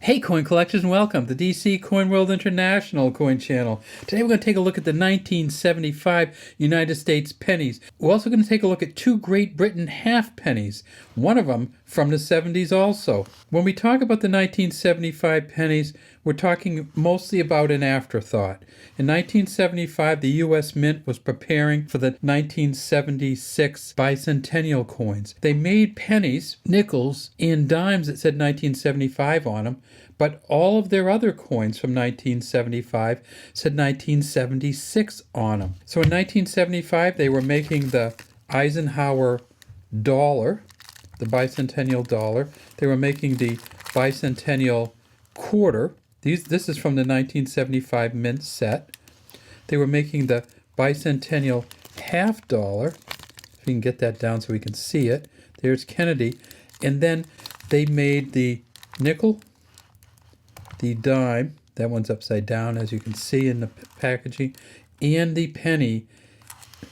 Hey coin collectors, and welcome to DC Coin World International Coin Channel. Today we're going to take a look at the 1975 United States pennies. We're also going to take a look at two Great Britain half pennies, one of them from the 70s also. When we talk about the 1975 pennies, we're talking mostly about an afterthought. In 1975, the U.S. Mint was preparing for the 1976 bicentennial coins. They made pennies, nickels, and dimes that said 1975 on them, but all of their other coins from 1975 said 1976 on them. So in 1975, they were making the Eisenhower dollar, the bicentennial dollar. They were making the bicentennial quarter. This is from the 1975 mint set. They were making the bicentennial half dollar. If you can get that down so we can see it. There's Kennedy. And then they made the nickel, the dime. That one's upside down, as you can see in the packaging. And the penny.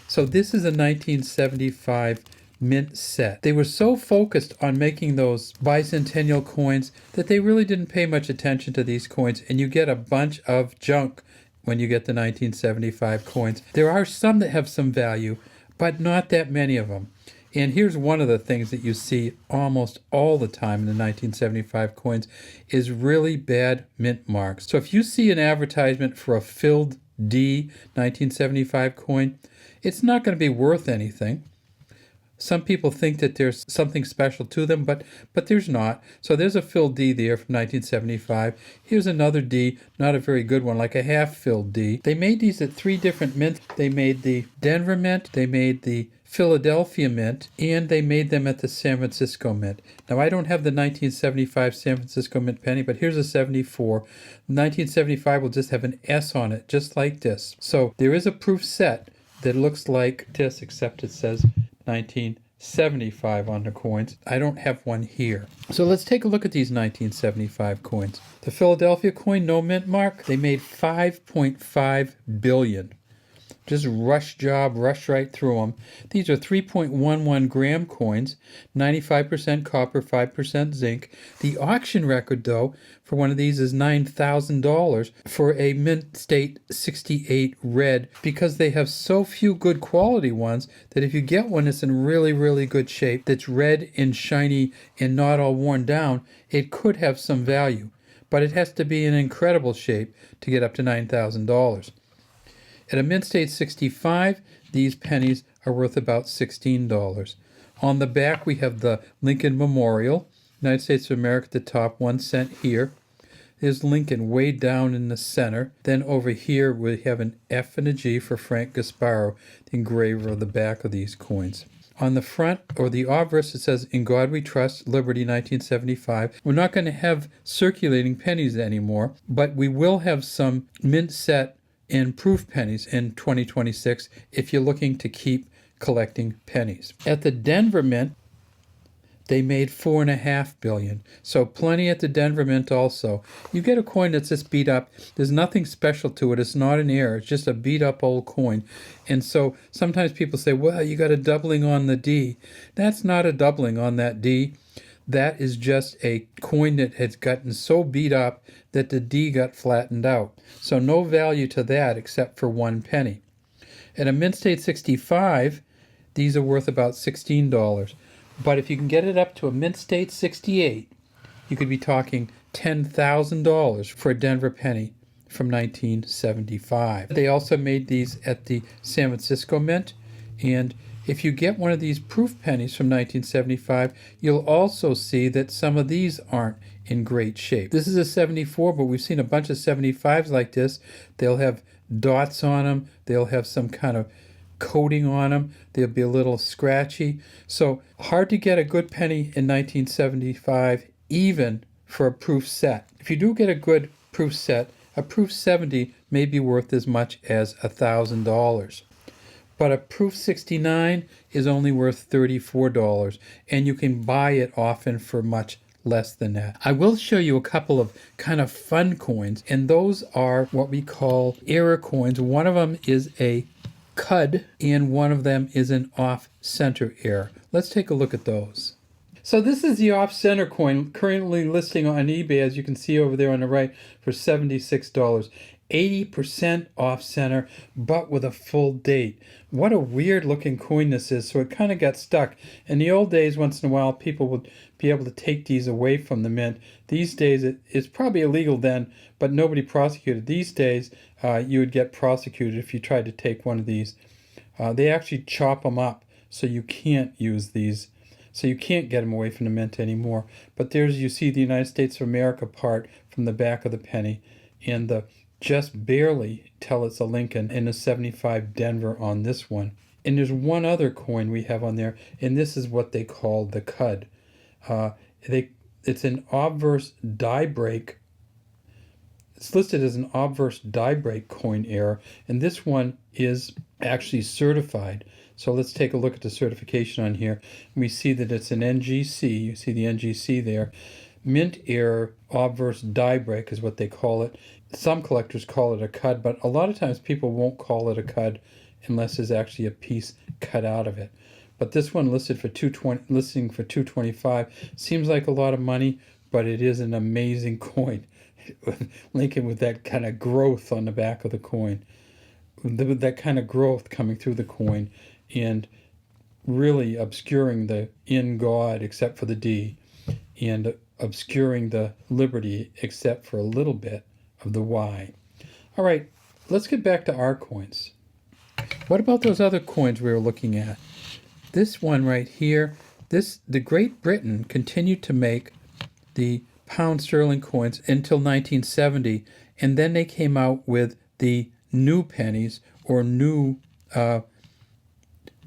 So this is a 1975 mint set. They were so focused on making those bicentennial coins that they really didn't pay much attention to these coins, and you get a bunch of junk when you get the 1975 coins. There are some that have some value, but not that many of them. And here's one of the things that you see almost all the time in the 1975 coins is really bad mint marks. So if you see an advertisement for a filled D 1975 coin, it's not going to be worth anything. Some people think that there's something special to them, but there's not. So there's a filled D there from 1975. Here's another D, not a very good one, like a half-filled D. They made these at three different mints. They made the Denver Mint, they made the Philadelphia Mint, and they made them at the San Francisco Mint. Now, I don't have the 1975 San Francisco Mint penny, but here's a 74. 1975 will just have an S on it, just like this. So there is a proof set that looks like this, except it says 1975 on the coins. I don't have one here. So let's take a look at these 1975 coins. The Philadelphia coin, no mint mark, they made 5.5 billion. Just rush right through them. These are 3.11 gram coins, 95% copper, 5% zinc. The auction record, though, for one of these is $9,000 for a mint state 68 red, because they have so few good quality ones that if you get one that's in really, really good shape, that's red and shiny and not all worn down, it could have some value. But it has to be in incredible shape to get up to $9,000. At a mint state 65, these pennies are worth about $16. On the back, we have the Lincoln Memorial, United States of America at the top, 1 cent here. There's Lincoln way down in the center. Then over here, we have an F and a G for Frank Gasparo, the engraver of the back of these coins. On the front, or the obverse, it says, "In God We Trust, Liberty 1975. We're not going to have circulating pennies anymore, but we will have some mint set and proof pennies in 2026 if you're looking to keep collecting pennies. At the Denver Mint, they made 4.5 billion. So plenty at the Denver Mint also. You get a coin that's just beat up. There's nothing special to it. It's not an error. It's just a beat up old coin. And so sometimes people say, well, you got a doubling on the D. That's not a doubling on that D. That is just a coin that has gotten so beat up that the D got flattened out. So no value to that except for 1 penny. At a mint state 65, these are worth about $16. But if you can get it up to a mint state 68, you could be talking $10,000 for a Denver penny from 1975. They also made these at the San Francisco Mint, and if you get one of these proof pennies from 1975, you'll also see that some of these aren't in great shape. This is a 74, but we've seen a bunch of 75s like this. They'll have dots on them. They'll have some kind of coating on them. They'll be a little scratchy. So hard to get a good penny in 1975, even for a proof set. If you do get a good proof set, a proof 70 may be worth as much as $1,000. But a proof 69 is only worth $34, and you can buy it often for much less than that. I will show you a couple of kind of fun coins, and those are what we call error coins. One of them is a CUD, and one of them is an off-center error. Let's take a look at those. So this is the off-center coin currently listing on eBay, as you can see over there on the right, for $76. 80% off center, but with a full date. What a weird looking coin this is. So it kind of got stuck. In the old days, once in a while, people would be able to take these away from the mint. These days, it's probably illegal then, but nobody prosecuted. These days, you would get prosecuted if you tried to take one of these. They actually chop them up, so you can't use these. So you can't get them away from the mint anymore. But there's, you see the United States of America part from the back of the penny, and the just barely tell it's a Lincoln, and a 75 Denver on this one. And there's one other coin we have on there, and this is what they call the Cud. It's an obverse die break. It's listed as an obverse die break coin error, and this one is actually certified. So let's take a look at the certification on here. We see that it's an NGC. You see the NGC there. Mint error obverse die break is what they call it. Some collectors call it a Cud, but a lot of times people won't call it a Cud unless there's actually a piece cut out of it. But this one listed for $225 seems like a lot of money, but it is an amazing coin. Lincoln with that kind of growth on the back of the coin, with that kind of growth coming through the coin, and really obscuring the in God except for the D, and obscuring the liberty except for a little bit of the Y. All right, let's get back to our coins. What about those other coins we were looking at? This one right here, the Great Britain continued to make the pound sterling coins until 1970, and then they came out with the new pennies, or new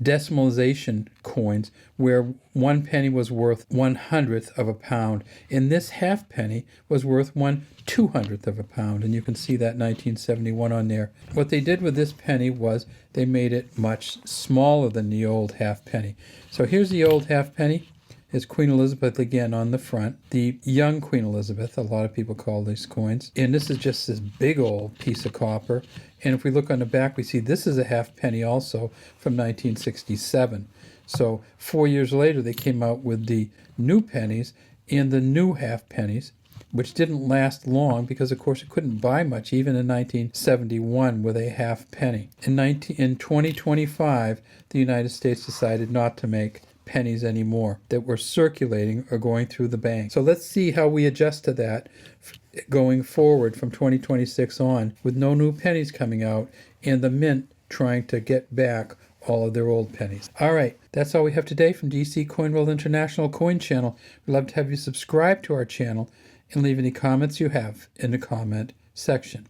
decimalization coins, where 1 penny was worth 1/100th of a pound, and this halfpenny was worth 1/200th of a pound, and you can see that 1971 on there. What they did with this penny was they made it much smaller than the old halfpenny. So here's the old halfpenny. It's Queen Elizabeth again on the front. The young Queen Elizabeth, a lot of people call these coins. And this is just this big old piece of copper. And if we look on the back, we see this is a halfpenny also from 1967. So 4 years later, they came out with the new pennies and the new halfpennies, which didn't last long because, of course, it couldn't buy much even in 1971 with a halfpenny. In 2025, the United States decided not to make pennies anymore that were circulating or going through the bank. So let's see how we adjust to that going forward from 2026 on, with no new pennies coming out and the mint trying to get back all of their old pennies. All right, that's all we have today from DC Coin World International Coin Channel. We'd love to have you subscribe to our channel and leave any comments you have in the comment section.